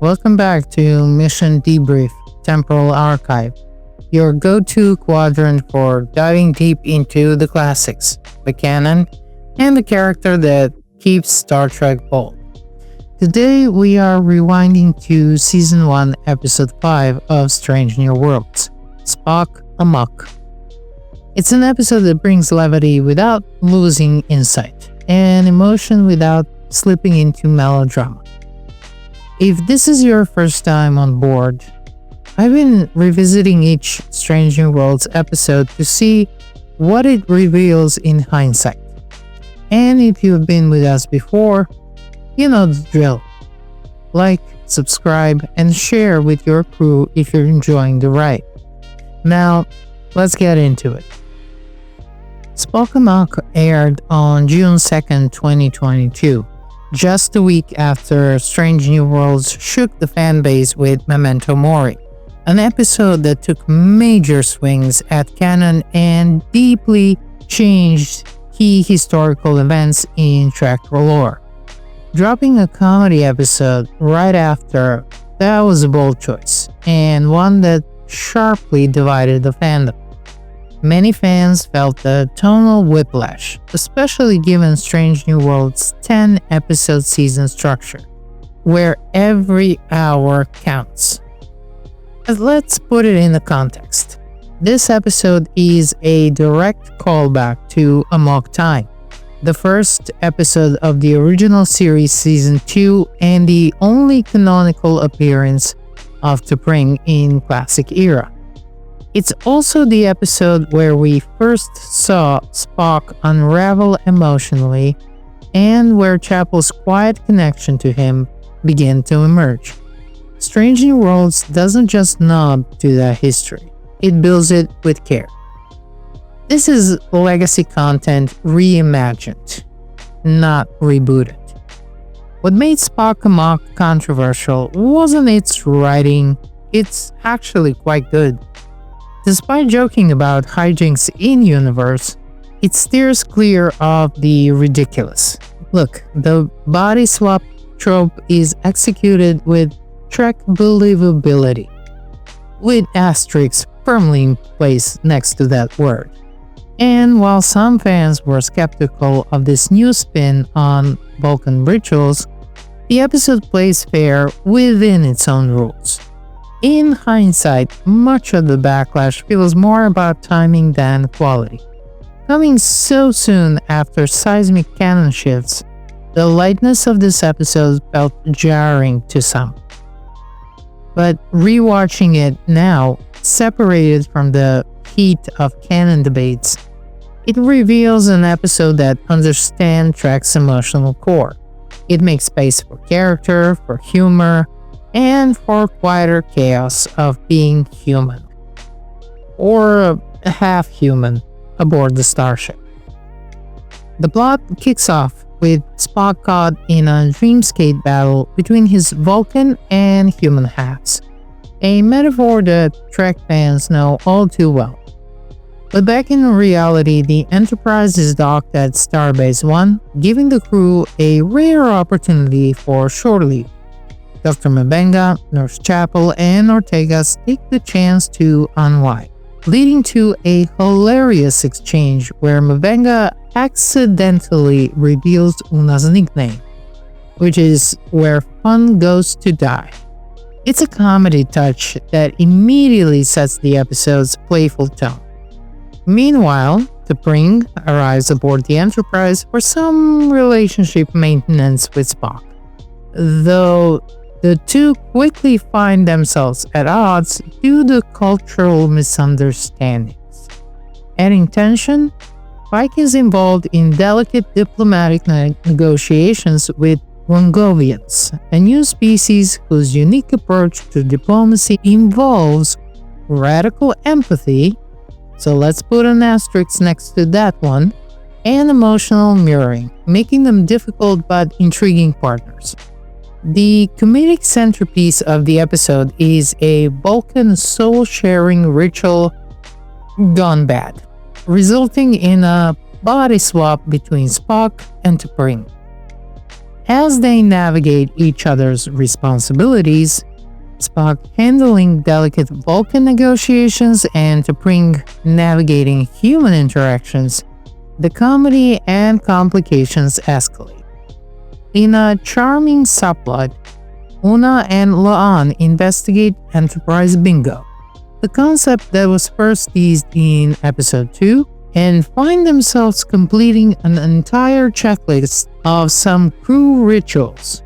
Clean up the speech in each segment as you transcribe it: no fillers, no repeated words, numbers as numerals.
Welcome back to Mission Debrief, Temporal Archive, your go-to quadrant for diving deep into the classics, the canon, and the character that keeps Star Trek bold. Today we are rewinding to Season 1, Episode 5 of Strange New Worlds, Spock Amok. It's an episode that brings levity without losing insight, and emotion without slipping into melodrama. If this is your first time on board, I've been revisiting each Strange New Worlds episode to see what it reveals in hindsight. And if you've been with us before, you know the drill. Like, subscribe, and share with your crew if you're enjoying the ride. Now, let's get into it. Spock Amok aired on June 2nd, 2022. Just a week after Strange New Worlds shook the fanbase with Memento Mori, an episode that took major swings at canon and deeply changed key historical events in Trek lore. Dropping a comedy episode right after, that was a bold choice, and one that sharply divided the fandom. Many fans felt the tonal whiplash, especially given Strange New Worlds' 10-episode season structure, where every hour counts. But let's put it in the context. This episode is a direct callback to Amok Time, the first episode of the original series Season 2 and the only canonical appearance of T'Pring in Classic Era. It's also the episode where we first saw Spock unravel emotionally and where Chapel's quiet connection to him began to emerge. Strange New Worlds doesn't just nod to that history, it builds it with care. This is legacy content reimagined, not rebooted. What made Spock Amok controversial wasn't its writing, it's actually quite good. Despite joking about hijinks in-universe, it steers clear of the ridiculous. Look, the body swap trope is executed with Trek believability, with asterisks firmly in place next to that word. And while some fans were skeptical of this new spin on Vulcan rituals, the episode plays fair within its own rules. In hindsight, much of the backlash feels more about timing than quality. Coming so soon after seismic canon shifts, the lightness of this episode felt jarring to some. But rewatching it now, separated from the heat of canon debates, it reveals an episode that understands Trek's emotional core. It makes space for character, for humor, and for quieter chaos of being human, or half human, aboard the starship. The plot kicks off with Spock caught in a dreamscape battle between his Vulcan and human halves, a metaphor that Trek fans know all too well. But back in reality, the Enterprise is docked at Starbase 1, giving the crew a rare opportunity for shore leave. Dr. M'Benga, Nurse Chapel, and Ortega take the chance to unwind, leading to a hilarious exchange where M'Benga accidentally reveals Una's nickname, which is where fun goes to die. It's a comedy touch that immediately sets the episode's playful tone. Meanwhile, T'Pring arrives aboard the Enterprise for some relationship maintenance with Spock, though the two quickly find themselves at odds due to cultural misunderstandings. Adding tension, Pike is involved in delicate diplomatic negotiations with Rongovians, a new species whose unique approach to diplomacy involves radical empathy, so let's put an asterisk next to that one, and emotional mirroring, making them difficult but intriguing partners. The comedic centerpiece of the episode is a Vulcan soul-sharing ritual gone bad, resulting in a body swap between Spock and T'Pring. as they navigate each other's responsibilities, Spock handling delicate Vulcan negotiations and T'Pring navigating human interactions, the comedy and complications escalate. In a charming subplot, Una and La'an investigate Enterprise Bingo, the concept that was first teased in Episode 2, and find themselves completing an entire checklist of some crew rituals.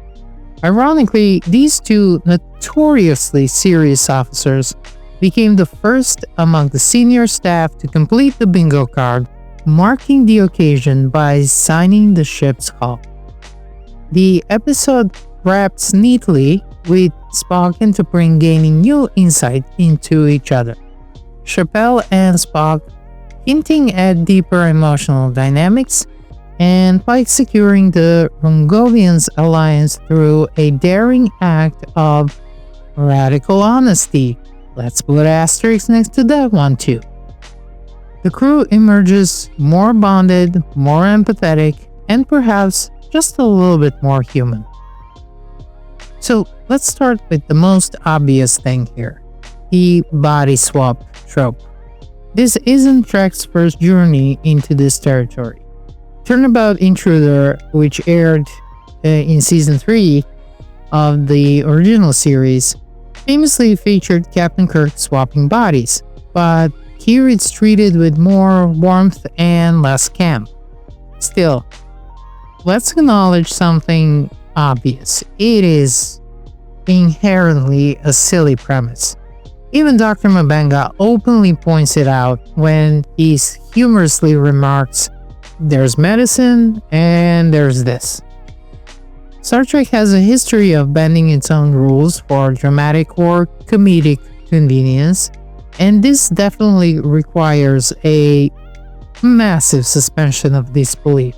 Ironically, these two notoriously serious officers became the first among the senior staff to complete the bingo card, marking the occasion by signing the ship's hull. The episode wraps neatly, with Spock and T'Pring gaining new insight into each other. Chappelle and Spock hinting at deeper emotional dynamics, and Pike securing the Rongovians' alliance through a daring act of radical honesty. Let's put asterisks next to that one too. The crew emerges more bonded, more empathetic, and perhaps just a little bit more human. So let's start with the most obvious thing here, the body swap trope. This isn't Trek's first journey into this territory. Turnabout Intruder, which aired in Season 3 of the original series, famously featured Captain Kirk swapping bodies, but here it's treated with more warmth and less camp. Still, let's acknowledge something obvious. It is inherently a silly premise. Even Dr. Mabenga openly points it out when he humorously remarks, "There's medicine and there's this." Star Trek has a history of bending its own rules for dramatic or comedic convenience, and this definitely requires a massive suspension of disbelief.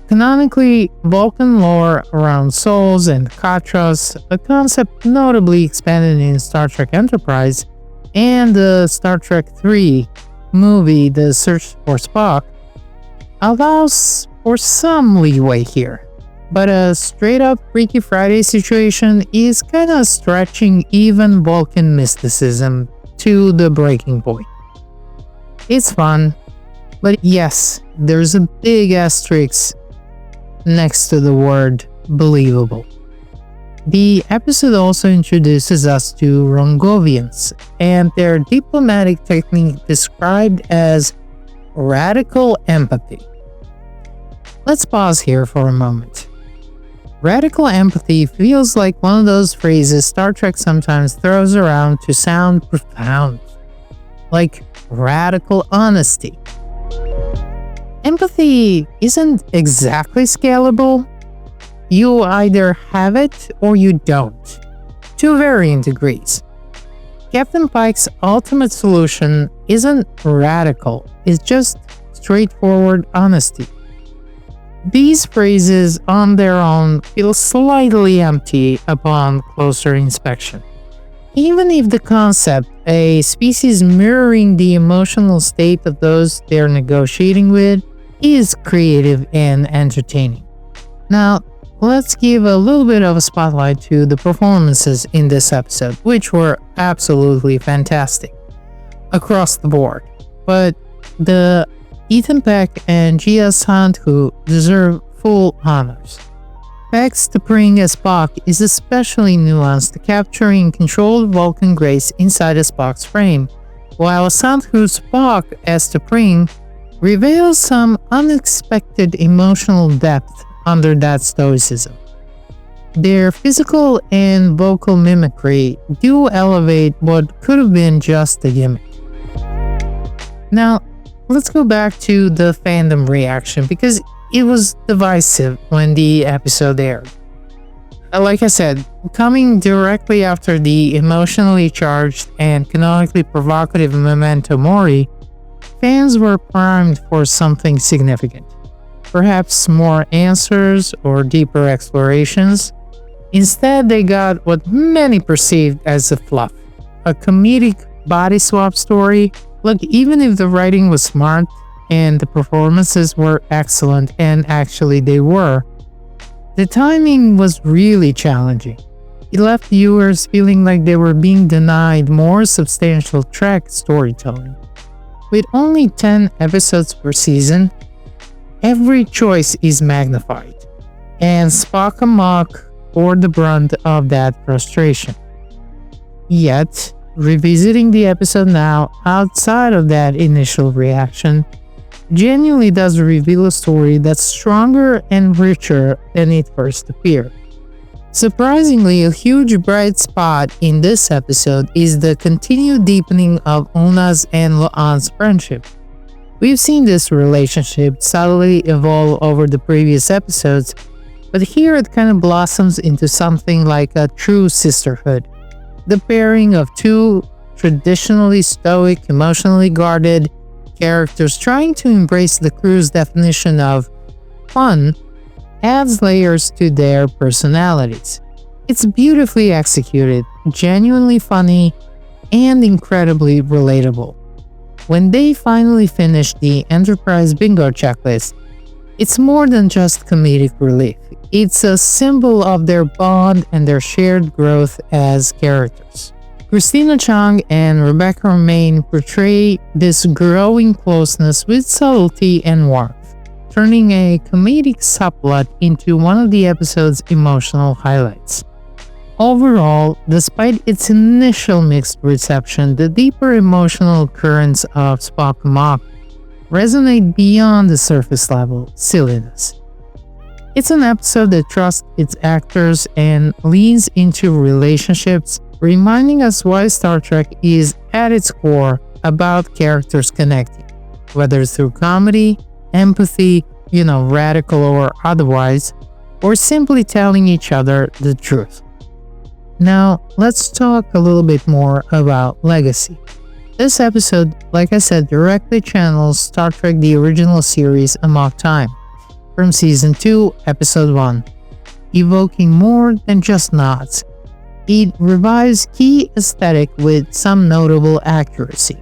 Canonically, Vulcan lore around souls and katras, a concept notably expanded in Star Trek Enterprise and the Star Trek III movie The Search for Spock, allows for some leeway here. But a straight-up Freaky Friday situation is kinda stretching even Vulcan mysticism to the breaking point. It's fun, but yes, there's a big asterisk next to the word believable. The episode also introduces us to Rongovians and their diplomatic technique described as radical empathy. Let's pause here for a moment. Radical empathy feels like one of those phrases Star Trek sometimes throws around to sound profound, like radical honesty. Empathy isn't exactly scalable. You either have it or you don't, to varying degrees. Captain Pike's ultimate solution isn't radical, it's just straightforward honesty. These phrases on their own feel slightly empty upon closer inspection. Even if the concept, a species mirroring the emotional state of those they're negotiating with, is creative and entertaining. Now, let's give a little bit of a spotlight to the performances in this episode, which were absolutely fantastic across the board. But the Ethan Peck and Gia Sandhu deserve full honors. Peck's T'Pring as Spock is especially nuanced, capturing controlled Vulcan grace inside a Spock's frame, while Sandhu's Spock as T'Pring reveals some unexpected emotional depth under that stoicism. Their physical and vocal mimicry do elevate what could have been just a gimmick. Now, let's go back to the fandom reaction because it was divisive when the episode aired. Like I said, coming directly after the emotionally charged and canonically provocative Memento Mori, fans were primed for something significant. Perhaps more answers or deeper explorations. Instead, they got what many perceived as a fluff, a comedic body swap story. Look, even if the writing was smart and the performances were excellent, and actually they were, The timing was really challenging. It left viewers feeling like they were being denied more substantial Trek storytelling. With only 10 episodes per season, every choice is magnified, and Spock Amok bore the brunt of that frustration. Yet, revisiting the episode now outside of that initial reaction genuinely does reveal a story that's stronger and richer than it first appeared. Surprisingly, a huge bright spot in this episode is the continued deepening of Una's and La'an's friendship. We've seen this relationship subtly evolve over the previous episodes, but here it kind of blossoms into something like a true sisterhood. The pairing of two traditionally stoic, emotionally guarded characters trying to embrace the crew's definition of fun adds layers to their personalities. It's beautifully executed, genuinely funny, and incredibly relatable. When they finally finish the Enterprise bingo checklist, it's more than just comedic relief. It's a symbol of their bond and their shared growth as characters. Christina Chang and Rebecca Romaine portray this growing closeness with subtlety and warmth, turning a comedic subplot into one of the episode's emotional highlights. Overall, despite its initial mixed reception, the deeper emotional currents of Spock Amok resonate beyond the surface level silliness. It's an episode that trusts its actors and leans into relationships, reminding us why Star Trek is, at its core, about characters connecting, whether through comedy, empathy, radical or otherwise, or simply telling each other the truth. Now, let's talk a little bit more about legacy. This episode, like I said, directly channels Star Trek the original series Amok Time, from Season 2, Episode 1, evoking more than just nods. It revives key aesthetic with some notable accuracy.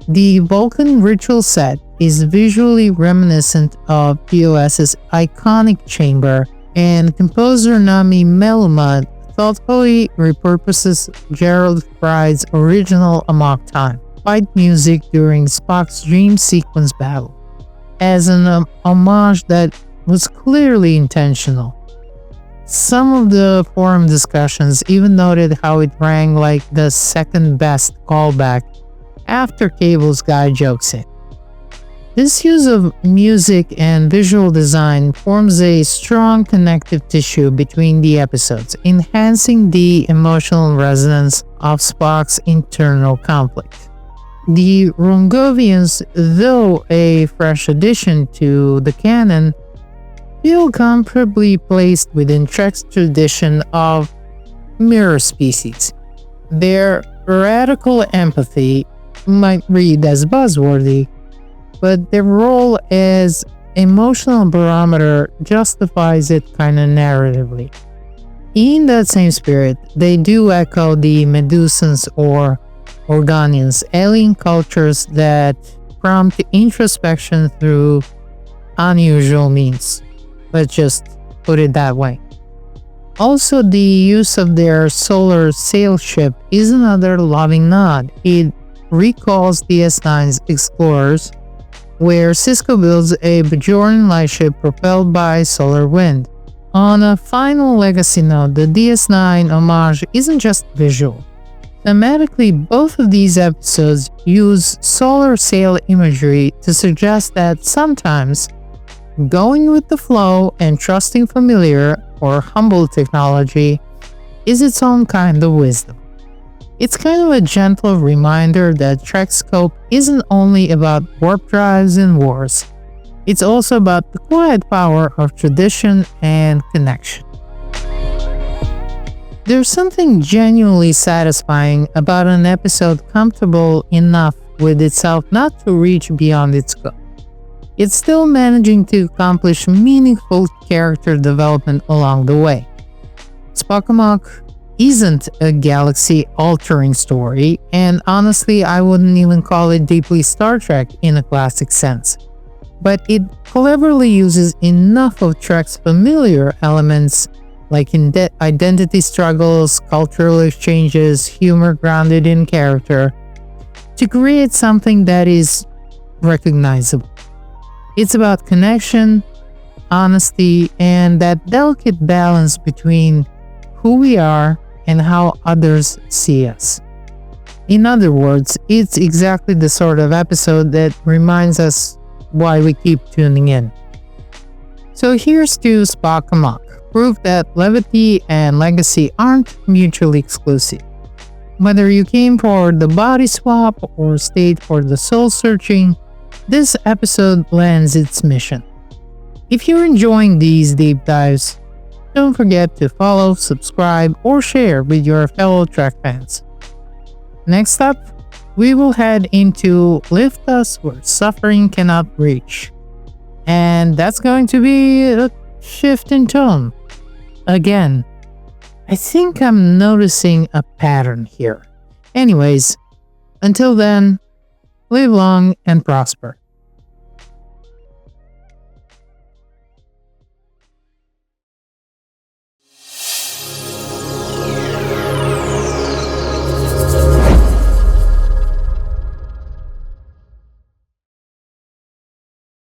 The Vulcan ritual set is visually reminiscent of TOS's iconic chamber, and composer Nami Meluma thoughtfully repurposes Gerald Fry's original Amok Time fight music during Spock's dream sequence battle as an homage that was clearly intentional. Some of the forum discussions even noted how it rang like the second best callback after Cable's guy jokes in. This use of music and visual design forms a strong connective tissue between the episodes, enhancing the emotional resonance of Spock's internal conflict. The Rongovians, though a fresh addition to the canon, feel comfortably placed within Trek's tradition of mirror species. Their radical empathy might read as buzzworthy, but their role as emotional barometer justifies it kinda narratively. In that same spirit, they do echo the Medusans or Organians, alien cultures that prompt introspection through unusual means. Let's just put it that way. Also, the use of their solar sail ship is another loving nod. It recalls DS9's Explorers, where Sisko builds a Bajoran lightship propelled by solar wind. On a final legacy note, the DS9 homage isn't just visual. Thematically, both of these episodes use solar sail imagery to suggest that sometimes going with the flow and trusting familiar or humble technology is its own kind of wisdom. It's kind of a gentle reminder that Trek's scope isn't only about warp drives and wars, it's also about the quiet power of tradition and connection. There's something genuinely satisfying about an episode comfortable enough with itself not to reach beyond its scope. It's still managing to accomplish meaningful character development along the way. Spock Amok isn't a galaxy-altering story, and honestly, I wouldn't even call it deeply Star Trek in a classic sense. but it cleverly uses enough of Trek's familiar elements like identity struggles, cultural exchanges, humor grounded in character, to create something that is recognizable. It's about connection, honesty, and that delicate balance between who we are and how others see us. In other words, it's exactly the sort of episode that reminds us why we keep tuning in. So here's to Spock Amok, proof that levity and legacy aren't mutually exclusive. Whether you came for the body swap or stayed for the soul searching, this episode lands its mission. If you're enjoying these deep dives, don't forget to follow, subscribe, or share with your fellow Trek fans. Next up, we will head into Lift Us Where Suffering Cannot Reach. And that's going to be a shift in tone. Again, I think I'm noticing a pattern here. Anyways, until then, live long and prosper.